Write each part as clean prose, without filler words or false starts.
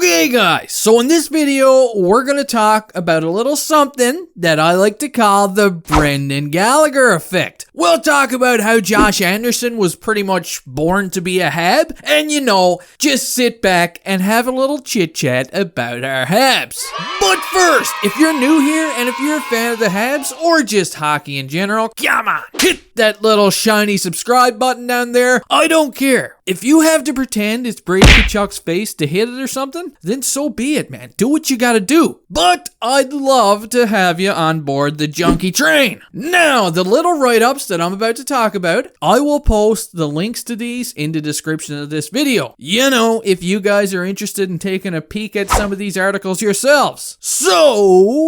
Okay guys, so in this video, we're gonna talk about a little something that I like to call the Brendan Gallagher effect. We'll talk about how Josh Anderson was pretty much born to be a Hab, and just sit back and have a little chit chat about our Habs. But first, if you're new here and if you're a fan of the Habs or just hockey in general, come on, hit that little shiny subscribe button down there. I don't care. If you have to pretend it's Brady Tkachuk's face to hit it or something, then so be it, man. Do what you gotta do. But I'd love to have you on board the junkie train. Now, the little write-ups that I'm about to talk about, I will post the links to these in the description of this video. If you guys are interested in taking a peek at some of these articles yourselves. So,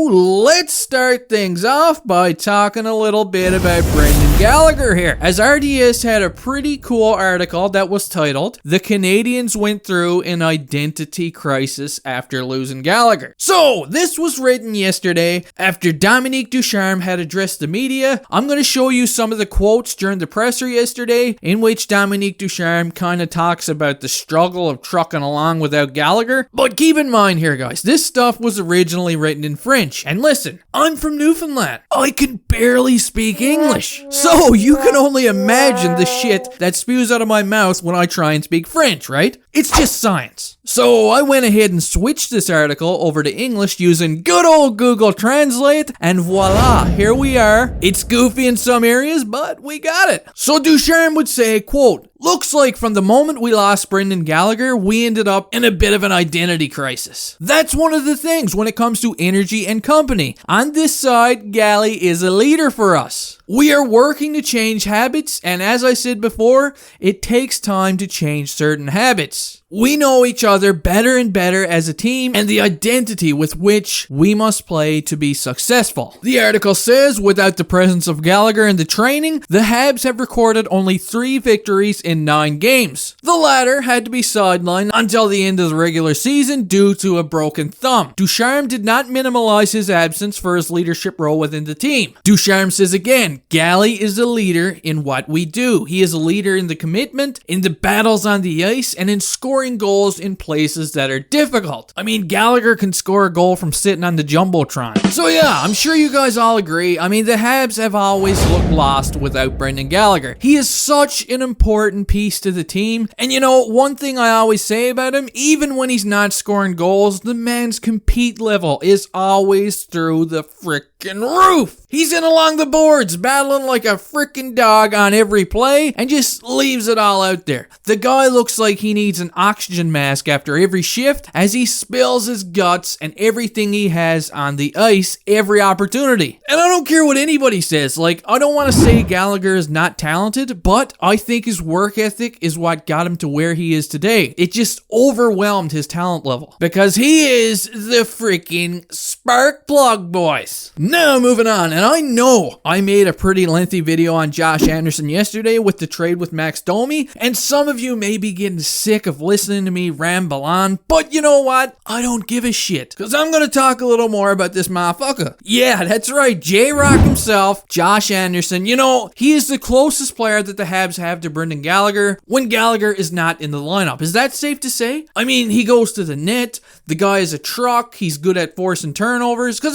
let's start things off by talking a little bit about Brendan Gallagher here, as RDS had a pretty cool article that was titled, "The Canadiens Went Through an Identity Crisis After Losing Gallagher." So, this was written yesterday after Dominique Ducharme had addressed the media. I'm going to show you some of the quotes during the presser yesterday, in which Dominique Ducharme kind of talks about the struggle of trucking along without Gallagher. But keep in mind here, guys, this stuff was originally written in French. And listen, I'm from Newfoundland. I can barely speak English. So, you can only imagine the shit that spews out of my mouth when I try and speak French, right? It's just science. So I went ahead and switched this article over to English using good old Google Translate, and voila, here we are. It's goofy in some areas, but we got it. So Ducharme would say, quote, "Looks like from the moment we lost Brendan Gallagher, we ended up in a bit of an identity crisis. That's one of the things when it comes to energy and company. On this side, Gally is a leader for us. We are working to change habits, and as I said before, it takes time to change certain habits. We know each other better and better as a team and the identity with which we must play to be successful." The article says, without the presence of Gallagher in the training, the Habs have recorded only 3 victories in 9 games. The latter had to be sidelined until the end of the regular season due to a broken thumb. Ducharme did not minimize his absence for his leadership role within the team. Ducharme says again, Gally is a leader in what we do. He is a leader in the commitment, in the battles on the ice, and in scoring goals in places that are difficult. I mean, Gallagher can score a goal from sitting on the Jumbotron. So yeah, I'm sure you guys all agree. I mean, the Habs have always looked lost without Brendan Gallagher. He is such an important piece to the team. And one thing I always say about him, even when he's not scoring goals, the man's compete level is always through the frickin' roof. He's in along the boards, battling like a frickin' dog on every play, and just leaves it all out there. The guy looks like he needs an oxygen mask after every shift as he spills his guts and everything he has on the ice every opportunity. And I don't care what anybody says, I don't want to say Gallagher is not talented, but I think his work ethic is what got him to where he is today. It just overwhelmed his talent level, because he is the freaking spark plug, boys. Now moving on, and I know I made a pretty lengthy video on Josh Anderson yesterday with the trade with Max Domi, and some of you may be getting sick of listening to me ramble on, but you know what? I don't give a shit, because I'm going to talk a little more about this motherfucker. Yeah, that's right, J-Rock himself, Josh Anderson. He is the closest player that the Habs have to Brendan Gallagher when Gallagher is not in the lineup. Is that safe to say? I mean, he goes to the net, the guy is a truck, he's good at forcing turnovers, because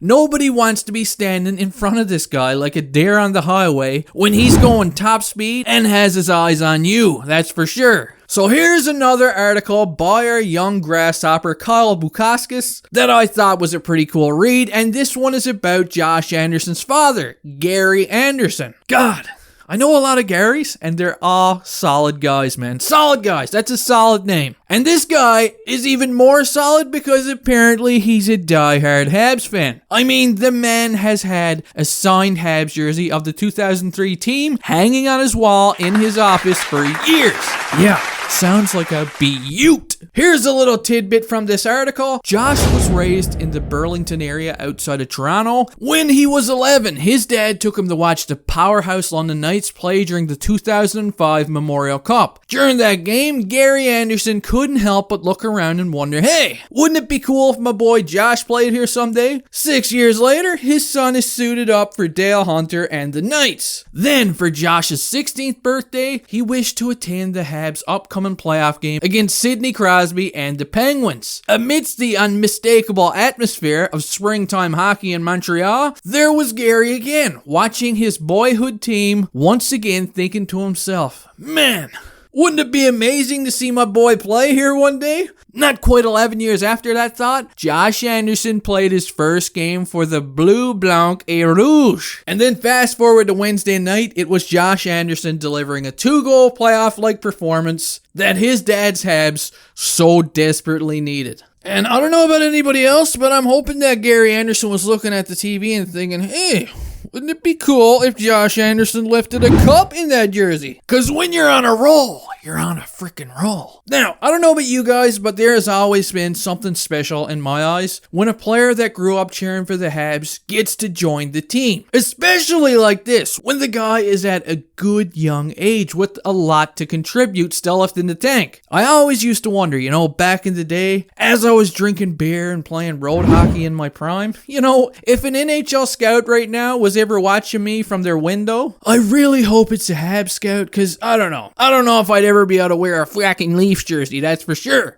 nobody wants to be standing in front of this guy like a deer on the highway when he's going top speed and has his eyes on you, that's for sure. So here's another article by our young grasshopper Kyle Bukauskas that I thought was a pretty cool read, and this one is about Josh Anderson's father, Gary Anderson. God, I know a lot of Garys, and they're all solid guys, man. Solid guys. That's a solid name. And this guy is even more solid because apparently he's a diehard Habs fan. I mean, the man has had a signed Habs jersey of the 2003 team hanging on his wall in his office for years. Yeah, sounds like a beaut. Here's a little tidbit from this article. Josh was raised in the Burlington area outside of Toronto. When he was 11, his dad took him to watch the powerhouse London Knights play during the 2005 Memorial Cup. During that game, Gary Anderson couldn't help but look around and wonder, hey, wouldn't it be cool if my boy Josh played here someday? 6 years later, his son is suited up for Dale Hunter and the Knights. Then, for Josh's 16th birthday, he wished to attend the Habs' upcoming playoff game against Sidney Crosby Crosby and the Penguins. Amidst the unmistakable atmosphere of springtime hockey in Montreal, there was Gary again, watching his boyhood team once again, thinking to himself, man, wouldn't it be amazing to see my boy play here one day? Not quite 11 years after that thought, Josh Anderson played his first game for the Bleu Blanc et Rouge. And then fast forward to Wednesday night, it was Josh Anderson delivering a 2-goal playoff-like performance that his dad's Habs so desperately needed. And I don't know about anybody else, but I'm hoping that Gary Anderson was looking at the TV and thinking, hey, wouldn't it be cool if Josh Anderson lifted a cup in that jersey? Because when you're on a roll, you're on a freaking roll. Now, I don't know about you guys, but there has always been something special in my eyes when a player that grew up cheering for the Habs gets to join the team. Especially like this, when the guy is at a good young age with a lot to contribute still left in the tank. I always used to wonder, back in the day, as I was drinking beer and playing road hockey in my prime, if an NHL scout right now was ever watching me from their window, I really hope it's a Habs scout, because I don't know if I'd ever be able to wear a fucking Leafs jersey, that's for sure.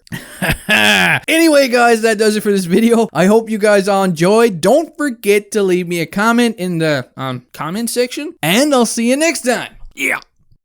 Anyway, guys, that does it for this video. I hope you guys all enjoyed. Don't forget to leave me a comment in the comment section, and I'll see you next time. Yeah.